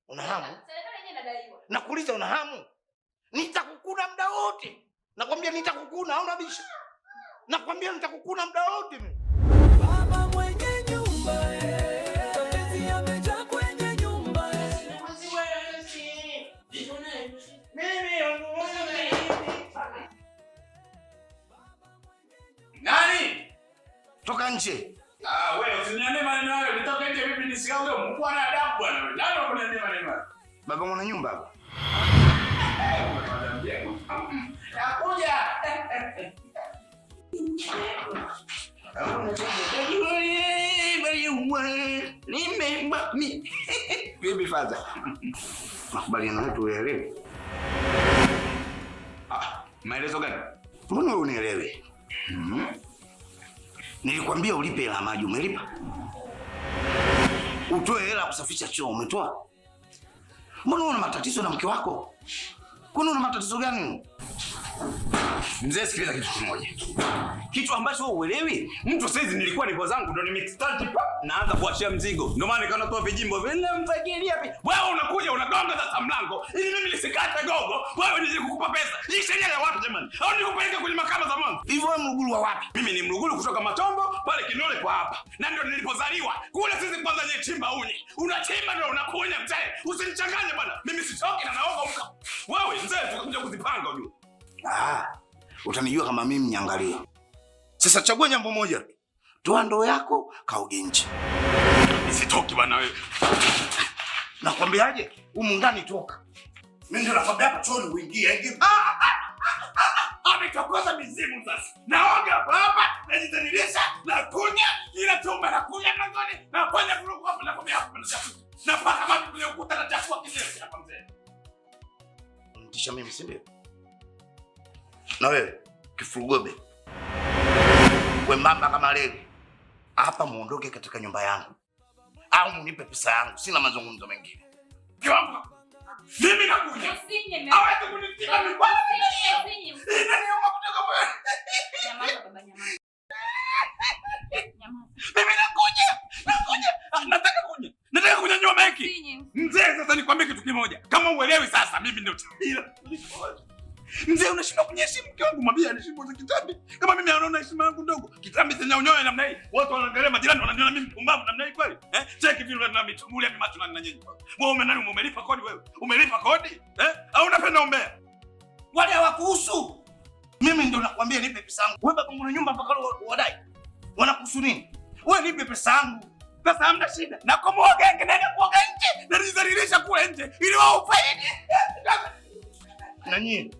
Una hamu? Serikali yenyewe inadaiwa. Nakuuliza una hamu? Nitakukuna muda wote. Nakwambia nitakukuna, hauna bisha. Nakwambia nitakukuna muda wote mimi. Baba mwenye nyumba tatizo yamejaa kwenye nyumba Nani? Toka nje. Wewe usiniambie maneno hayo. Nitoke nje vipi nisiongee? Mungu ana adabu bwana wewe. Nani unaniambia maneno hayo? Baba mwana nyumba hapa. Nakuja. Bibi Faza. Makubaliano yetu uelewe. Maelezo gani? Mbona unielewe? Nilikwambia ulipe hela maji, umelipa? Utoe hela kusafisha choo, umetoa? Mbona una matatizo na mke wako? Kuna una matatizo gani? Mzee, sikiliza kitu kimoja. Kitu ambacho wewe uelewi, mtu saizi nilikuwa nipo zangu ndo nimestart naanza kuachia mzigo. Ndio maana nikaona toa vijimbo vile mfagilia wapi. Wewe unakuja unagonga sasa mlango ili mimi nisikate gogo. Wewe nije kukupa pesa. Hii sheria ya watu jamani. Au nikupeleke kwenye mahakama za mwanzo. Hivyo wewe mluguru wa wapi? Mimi ni mluguru kutoka Matombo pale Kinole kwa hapa. Na ndio nilipozaliwa. Kule sisi kwanza nye chimba uni. Unachimba ndio unakunya mzee. Usinichanganye bwana. Mimi sitoki na naoga mka. Wewe mzee tutakuja kuzipanga ujue. Utanijua kama mimi mnyangalia. Sasa chagua jambo moja. Toa ndoo yako, kaoge nje. Nisitoki bwana wewe. Nakwambiaje? Humu ndani toka. Mimi ndio nakwambia hapa chooni uingie. Ametokoza mizimu sasa. Naoga hapa, najitanilisha, nakunya, ila tumba nakunya mlangoni, nafanya vurugu hapo na kumia hapo na chafu. Napaka maji kwenye ukuta na chafua kinyesi hapa mzee. Untisha mimi si ndio? Na wewe kifurugobe. Wembamba kama leo. Hapa muondoke katika nyumba yangu. Au munipe pesa yangu. Sina mazungumzo mengine. Kiwango. Mimi nakuja. Usinye. Hawezi kunitika mimi. Usinye. Inaniuma kutoka wewe. Nyamaza baba, nyamaza. Nyamaza. Mimi nakuja. Nataka kunyanyua maiki. Usinye. Mzee, sasa nikwambie kitu kimoja. Kama uelewi sasa mimi ndio tabia. Mzee, unashindwa kunyeshimu mke wangu, mwambie aniheshimu za kitambi. Kama mimi anaona heshima yangu ndogo, kitambi chenye unyoya namna hii. Watu wanaangalia majirani wananiona mimi mpumbavu namna hii kweli? Cheki vile na mitumbulia mimi macho na nyinyi. Wewe nani umelipa kodi wewe? Umelipa kodi? Au unapenda umbea? Wale hawakuhusu. Mimi ndio nakwambia nipe pesa yangu. Wewe baba mwana nyumba mpaka wadai. Wanakuhusu nini? Wewe nipe pesa yangu. Sasa hamna shida. Na kumuoga ngine kuoga nje. Na nizalilisha kule nje ili wao ufaidi. Na nyinyi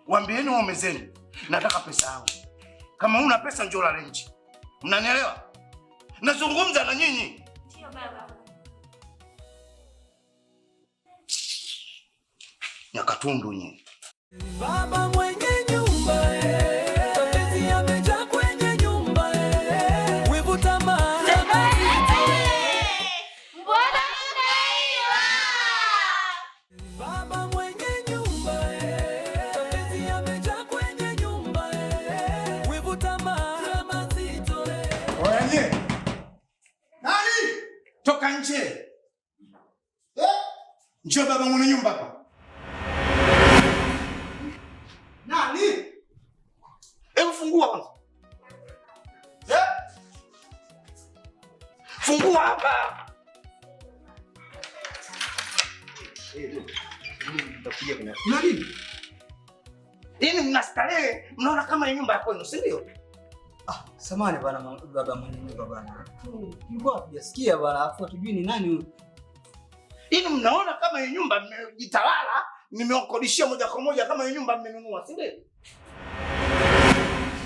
waambieni waume zenu nataka pesa yangu. Kama una pesa njoo la nje. Mnanielewa? Nazungumza na nyinyi. Ndio baba. Nyakatundu nyinyi. Baba mwenye nyumba tatizo yamejaa kwenye nyumba wivu tamaa. Mbona unaiwa? Baba mwenye nyumba tatizo yamejaa kwenye nyumba wivu tamaa mazito. Oye. Nani? Toka nje. Njoo baba mwana nyumba hapa. Nani? Hebu fungua kwanza. Fungua hapa. Nani? Yaani mnastarehe, mnaona kama ni nyumba yako, si ndio? Samahani bwana baba mwenye nyumba bwana. Tulikuwa hatujasikia bwana, afu hatujui ni nani huyu. Yaani mnaona kama ni nyumba mmejitawala, nimewakodishia moja kwa moja kama ni nyumba mmenunua, si ndio?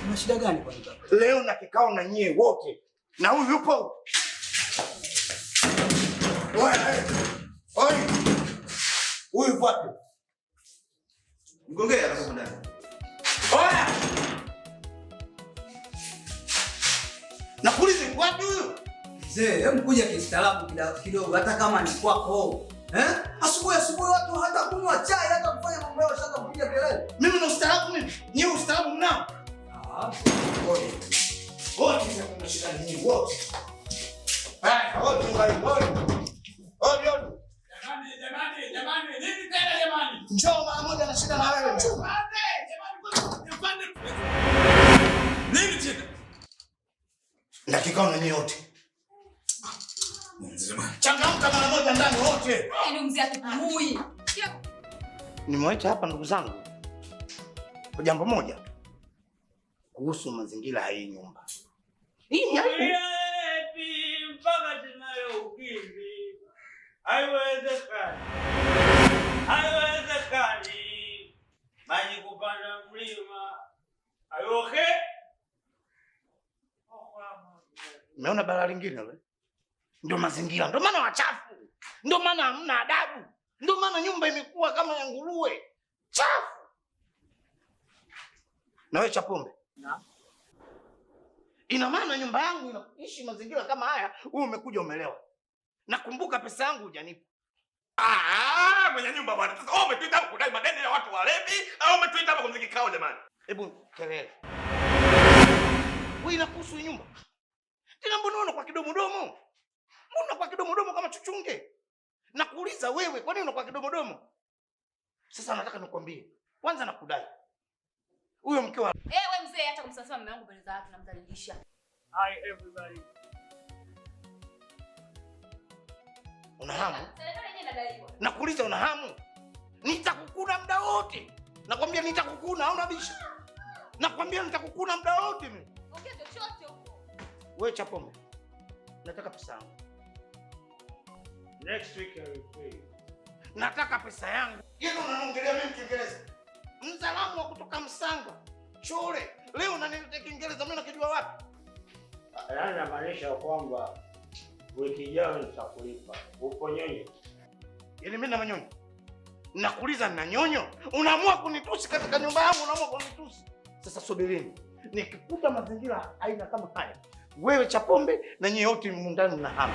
Una shida gani bwana baba? Leo na kikao na nyie wote. Na huyu yupo. Oi. Huyu wapi? Mgongea hapo ndani. Oya. Nakuuliza wapi huyu? Mzee, hebu kuja kistaarabu kidogo hata kama ni kwako. Asubuhi watu hata kunywa chai hata kufanya mambo yao shaka kupiga kelele. Mimi na ustaarabu mimi. Nyie ustaarabu mnao? Wote. Wote kuna shida nyingi wote. Wote ngai wote. Wote. ndani yote. Changamka mara moja ndani wote. Ndio mzee atupumui. Nimewaita hapa ndugu zangu kwa jambo moja kuhusu mazingira ya hii nyumba. Hii ni mpaka tunayo ukimbi. Haiwezekani. Haiwezekani. Maji kupanda mlima. Ayoke. Umeona balaa lingine wewe? Ndio mazingira, ndio maana wachafu. Ndio maana hamna adabu. Ndio maana nyumba imekuwa kama ya nguruwe. Chafu. Na wewe Chapombe? Na. Ina maana nyumba yangu inaishi mazingira kama haya, wewe umekuja umelewa. Nakumbuka pesa yangu hujanipa. Mwenye nyumba bwana. Sasa wewe umetuita hapa kudai madeni ya watu walevi au umetuita hapa kumziki kao jamani? Hebu kelele. Wewe inakuhusu nyumba? Tena mbona unaona kwa kidomodomo? Mbona kwa kidomodomo kama chuchunge? Nakuuliza wewe, kwa nini unakuwa kidomodomo? Sasa nataka nikwambie. Kwanza nakudai. Huyo mke wa wewe mzee hata kumsafia mume wangu mbele za watu namdhalilisha. Hi everybody. una hamu? Serikali yenyewe inadaiwa. Nakuuliza una hamu? Nitakukuna muda wote. Nakwambia nitakukuna, au nabisha? Nakwambia nitakukuna muda wote mimi. Ongea chochote huko. Wewe Chapombe. Nataka pesa yangu. Next week I will pay. Nataka pesa yangu. Yeye unaongelea mimi Kiingereza. Mzalamu wa kutoka Msanga. Chole. Leo unaniletea Kiingereza mimi nakijua wapi? Yaani namaanisha kwamba wiki ijayo nitakulipa. Upo nyonyo? Yaani mimi na manyonyo. Nakuuliza nina nyonyo? Unaamua kunitusi katika nyumba yangu, unaamua kunitusi. Sasa subirini. Nikikuta mazingira aina kama haya, wewe Chapombe na nyinyi wote mndani mnahama.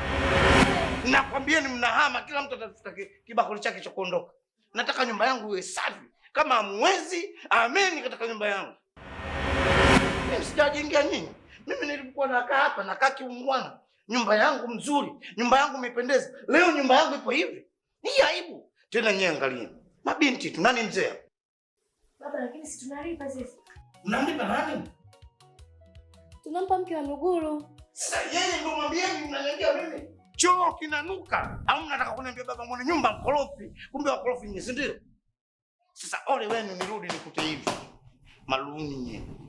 Nakwambieni mnahama, kila mtu atafuta kibakuli chake cha kuondoka. Nataka nyumba yangu iwe safi. Kama hamwezi, ameni katika nyumba yangu. Mimi sijajengia nyinyi. Mimi nilikuwa nakaa hapa, nakaa kiungwana. Nyumba yangu mzuri, nyumba yangu imependeza. Leo nyumba yangu ipo hivi. Ni aibu. Tena nyie angalieni. Mabinti tu, nani mzee? Baba, lakini si tunalipa sisi. Mnamlipa nani? Tunampa mke wa Mluguru. Sasa yeye ndio mwambieni mnaniambia mimi. Choo kinanuka. Au mnataka kuniambia baba mwana nyumba mkorofi. Kumbe wakorofi nyinyi, si ndio? Sasa ole wenu nirudi nikute hivi. Maluni nyinyi.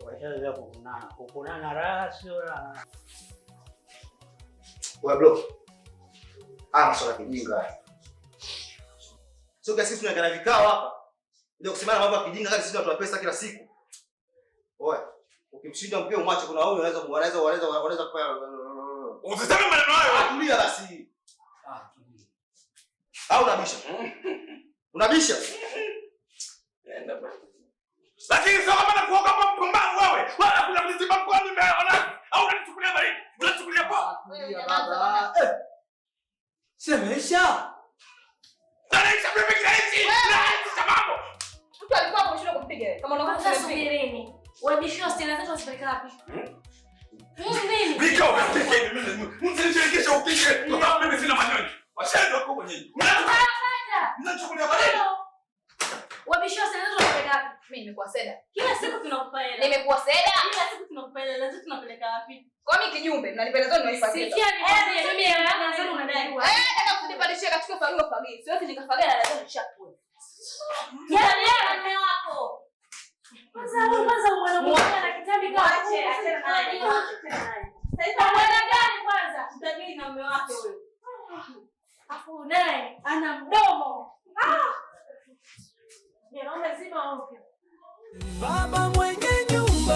Washaanza kukunana. Kukunana raha sio raha. Wewe bro. Masuala kijinga. Sio kama sisi tunaangalia vikao hapa. Ndio kusemana mambo ya kijinga kama sisi tunatoa pesa kila siku. Oe, ukimshinda mpeo mwache kuna wao wanaweza kufanya. Usiseme maneno hayo. Tulia basi. Tulia. Au unabisha? Unabisha? Nenda bwana. Lakini sio kama nakuoga kwa mpumbavu wewe. Wala kuna mzima mkoani mbele au unanichukulia baridi. Unachukulia poa. Baba. Semesha. Tarehe vipi hizi? Na sababu. Mtu alikuwa hapo shule kumpiga wewe. Kama unakuwa Sasa subirini. Wabishio stela zetu wasipeleka wapi? Nini? Bika ukapike mimi. Msinichekeshe upike. Kwa mimi sina manyonyi. Washaenda huko kwenye. Mnachukulia baridi. Wabishio stela zetu wasipeleka wapi? Mimi nimekuwa seda. Kila siku tunakupa hela. Nimekuwa seda. Kila siku tunakupa hela, zetu tunapeleka wapi? Kwa mimi kijumbe, mnanipeleza niwaifagie. Sikia nikwambie mimi hela yangu nzuri unadai wapi? Nataka kunipandishia katika fagio fagio. Siwezi nikafagia na lazima nishakue. Yaani mume wako. Kwanza mwanamke ana kitambi kama ache naye. Sasa mwana gani kwanza? Mtabiri na mume wake huyo. Afu naye ana mdomo. Naomba zima ovyo. Baba mwenye nyumba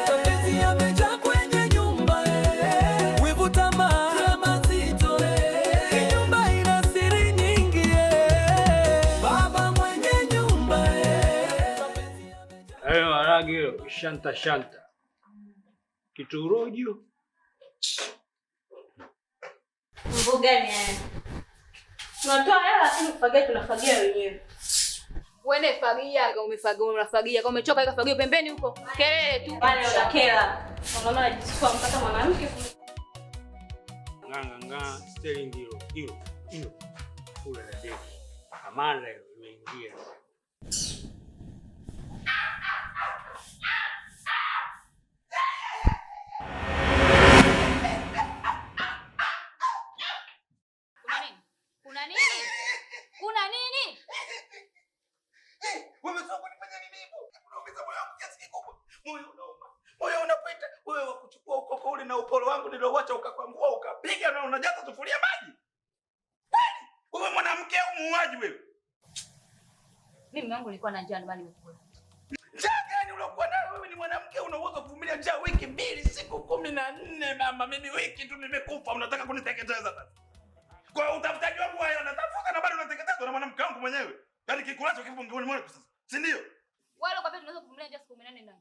mapenzi yamejaa kwenye nyumba wivu tamaa mazito nyumba ina siri nyingi baba mwenye nyumba mapenzi yamejaa. Hayo harage shanta. Kiturojo. Mambo gani haya? Tunatoa hela lakini kufagia tunafagia wenyewe. Wewe fagia, umefagia, unafagia. Kama umechoka weka fagio pembeni huko. Kelele tu. Wale wanakela. Unaona anajisukua mpaka mwanamke. Nganga sterling hilo. Kula na deki. Amanda imeingia. jikoni leo wacha ukakwangua ukapiga na unajaza sufuria maji. Kwani wewe mwanamke au muuaji wewe? Mimi wangu nilikuwa na njaa bali nimekula. Njaa gani unakuwa nayo wewe? Ni mwanamke unaweza kuvumilia njaa wiki 2 siku 14 mama, mimi wiki tu nimekufa unataka kuniteketeza sasa. Kwa hiyo utafutaji wangu hayo natafuta na bado unateketezwa na mwanamke wangu mwenyewe. Yaani kikulacho kipo ngoni mwako sasa. Si ndio? Wale kwa pesa tunaweza kuvumilia njaa siku 18 ndani.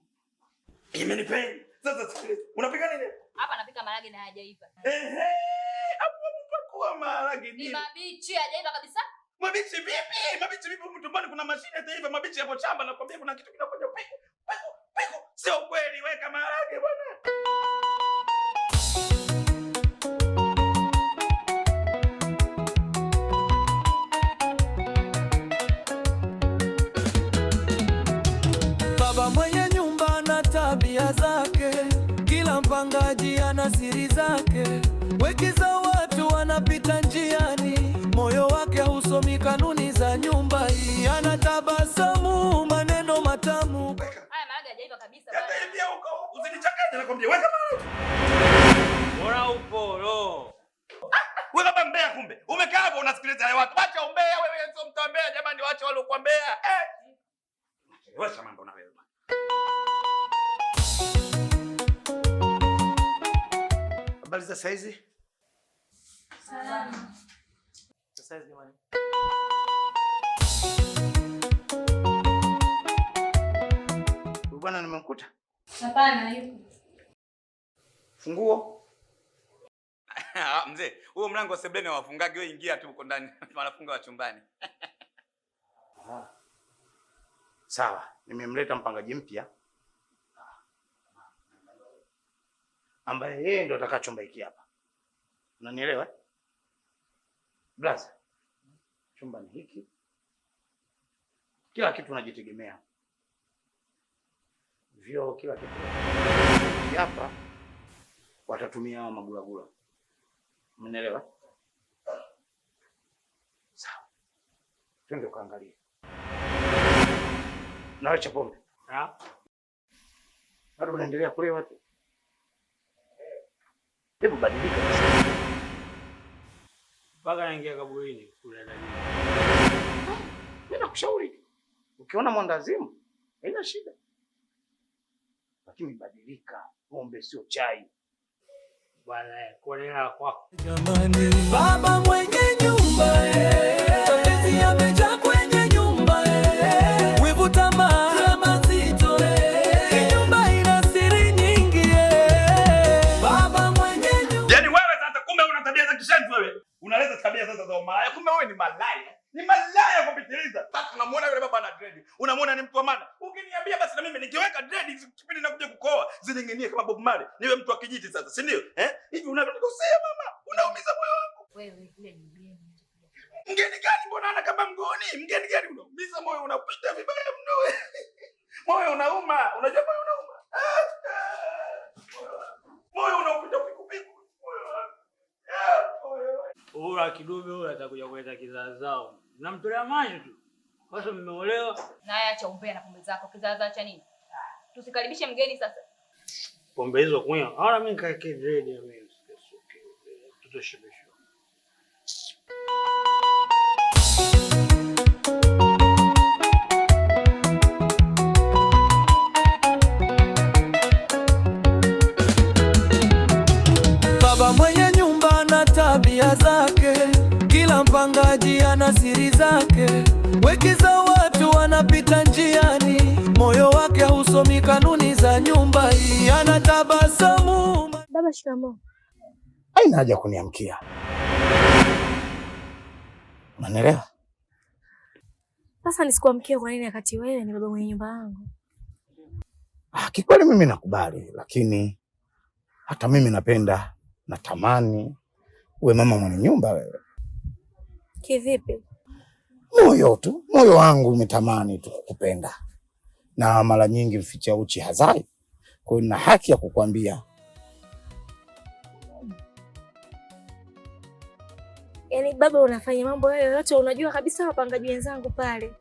Imenipenda. Sasa sikiliza. Unapika nini? Hapa napika maharage na hajaiva. Hapo mpakua maharage nini? Ni mabichi hajaiva kabisa. Mabichi vipi? Mabichi vipi mtumbani kuna mashine hata mabichi hapo shamba na kwambia kuna kitu kinafanya peko. Peko. Sio kweli, weka maharage bwana. Baba mwenye nyumba na tabia zake, kila mpangaji ana siri zake. Wekeza watu wanapita njiani, moyo wake hausomi kanuni za nyumba hii. Anatabasamu maneno matamu. Haya maharage hajaiva kabisa bwana. Hata hivi huko usinichanganye nakwambia, weka maharage. Bora upo lo. Wewe baba mbea kumbe. Umekaa hapo unasikiliza wale watu. Acha umbea wewe, sio mtu mbea jamani, waache wale kuambea. Wacha mambo na wewe. Habari za saizi? Salama. Sasa hizi jamani. Bwana nimekuta? Hapana, yuko. Funguo? Mzee, huo mlango wa sebleni wafungage, wewe ingia tu huko ndani. Wanafunga wa chumbani. Sawa, nimemleta mpangaji mpya ambaye yeye ndo ataka chumba hiki hapa. Unanielewa? Blaza. Chumba ni hiki. Kila kitu unajitegemea. Vyoo kila kitu. Hapa watatumia magulagula. Mnaelewa? Sawa. Twende kaangalie. Na cha pombe. Bado unaendelea kulewa tu. Hebu badilika sasa. Mpaka naingia kaburini kula ndani. Mimi nakushauri. Ukiona mwandazimu, haina shida. Lakini badilika, pombe sio chai. Bwana kuonea kwako. Jamani, baba mwenye nyumba mapenzi yamejaa kwenye nyumba wivu, tamaa mazito nyumba ina siri nyingi baba mwenye nyumba. Yaani wewe sasa kumbe una tabia za kishenzi wewe. Unaleta tabia sasa za umalaya. Kumbe wewe ni malaya. Ni malaya kupitiliza. Sasa unamuona yule baba ana dread. Unamuona ni mtu wa maana. Ukiniambia basi na mimi nikiweka dread kipindi nakuja kukoa zining'inie kama Bob Marley. Niwe mtu wa kijiti sasa, si ndio? Hivi unanikosea mama. Unaumiza moyo wangu. Wewe kule ni mgeni. Mgeni gani mbona ana kama mgoni? Mgeni gani unaumiza moyo, unapita vibaya mno. Moyo unauma. Unajua moyo unauma? Moyo unaupita piku. Ula kidume ule atakuja kuleta kizaazao. Namtolea maji tu. Sasa mmeolewa. Na acha umbea na pombe zako. Kizaza cha nini? Tusikaribishe mgeni sasa. Pombe hizo kunywa. Ahora mimi nikaeke dread ya mimi. Tutoshebesha. Baba mwenye nyumba na tabia zake, kila mpangaji ana siri zake. Wekeza watu wanapita njiani, moyo wake hausomi kanuni za nyumba hii. Anatabasamu. Baba, shikamoo. Haina haja kuniamkia. Unanielewa? Sasa nisikuamkie kwa nini wakati wewe ni baba mwenye nyumba yangu? Kikweli mimi nakubali, lakini hata mimi natamani uwe mama mwenye nyumba wewe. Kivipi? Moyo wangu umetamani tu kukupenda. Na mara nyingi mficha uchi hazai. Kwa hiyo nina haki ya kukwambia. Yaani baba, unafanya mambo hayo yote unajua kabisa wapangaji wenzangu pale.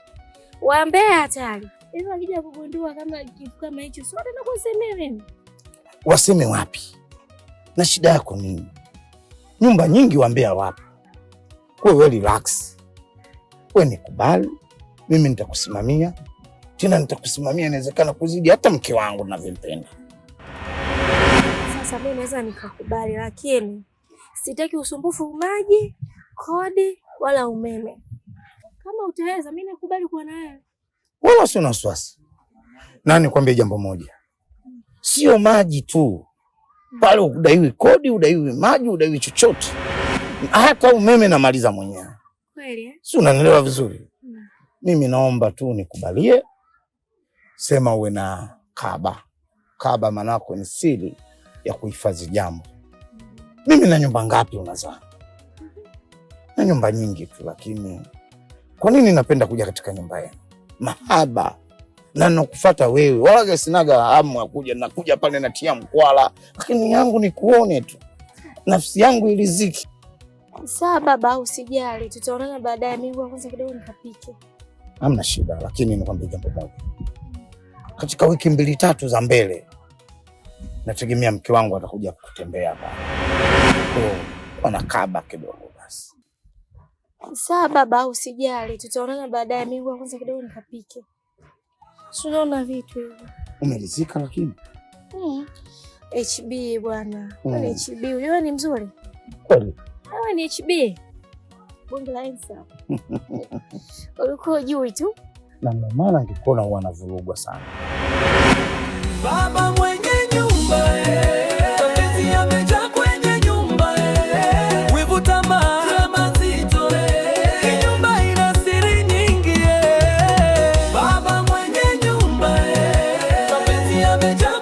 Waambea hatari. Hivi akija kugundua kama kitu kama hicho, sio tena kusemea mimi. Waseme wapi? Na shida yako nini? Nyumba nyingi waambia wapo. Wewe relax. Wewe nikubali, mimi nitakusimamia. Tena nitakusimamia inawezekana kuzidi hata mke wangu ninavyompenda. Sasa mimi naweza nikakubali, lakini sitaki usumbufu maji, kodi wala umeme. Kama utaweza mimi nakubali kuwa na wewe. Wala sio na wasiwasi. Na nikwambie jambo moja. Sio maji tu. Pale udaiwi kodi, udaiwi maji, udaiwi chochote. Hata umeme namaliza mwenyewe. Kweli eh? Si unanielewa vizuri? Mimi naomba tu nikubalie. Sema uwe na kaba. Kaba manako ni siri ya kuhifadhi jambo. Mimi na nyumba ngapi unazaa? Na nyumba nyingi tu, lakini kwa nini napenda kuja katika nyumba yenu? Mahaba. Na nakufuata wewe. Wala sinaga hamu ya kuja, nakuja pale natia mkwala. Lakini yangu ni kuone tu. Nafsi yangu iliziki. Sawa baba, usijali. Tutaonana baadaye, mimi kwanza kidogo nikapike. Hamna shida, lakini nikwambie jambo moja. Katika wiki 2-3 za mbele nategemea mke wangu atakuja kutembea hapa. Kwa nakaba kidogo basi. Sawa baba, usijali. Tutaonana baadaye, mimi kwanza kidogo nikapike. Tunaona vitu hivi. Umelizika lakini? HB bwana. Wewe HB, wewe ni mzuri. Kweli? Wewe ni HB. Bonge la insa. Ulikuwa juu tu. Na maana ngikuona huwa navurugwa sana. Baba mwenye nyumba mapenzi yamejaa kwenye nyumba wivu tamaa mazito nyumba ina siri nyingi Baba mwenye nyumba mapenzi yamejaa